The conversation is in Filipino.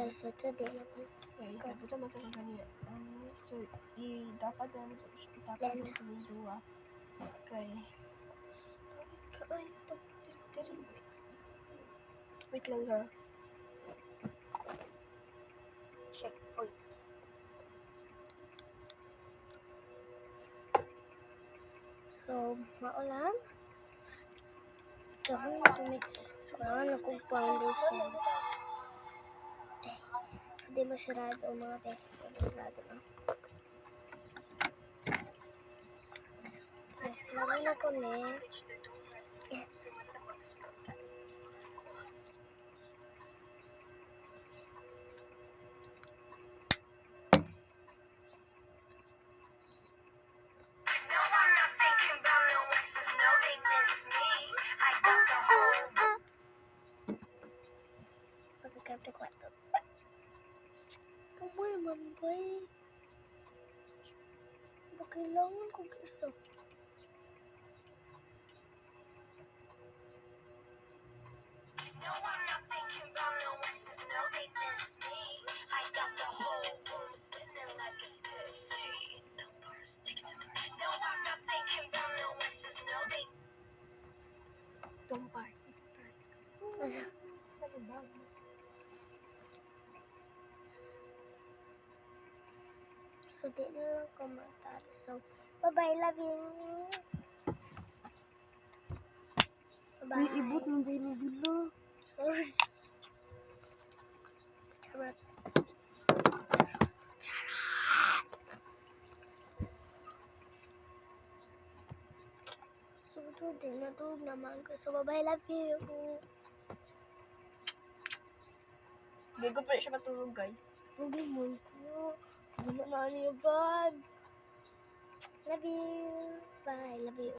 guys, so today na po. Okay, kabuto man sa kanina. So, dapat na itapan Blend. ko sa dua. Okay. Wait lang girl. Checkpoint. So, maulang. So, kailangan akong foundation. So, di masarado mga te. Masarado na. Naman ako ne. Pagkakante kwarto. Kamoy man ba eh. Kailangan ko isa. Tumpars. So, di na lang komentar. So, bye-bye. Love you. Bye. Ibot mo din yung bilo. Sorry. Charot. So, ito din. Natulog naman ko. So, bye-bye. Love you. Hindi ko pa siya matulog guys. Hindi mo ko. Hindi mo na niyo, bad. Love you. Bye. Love you.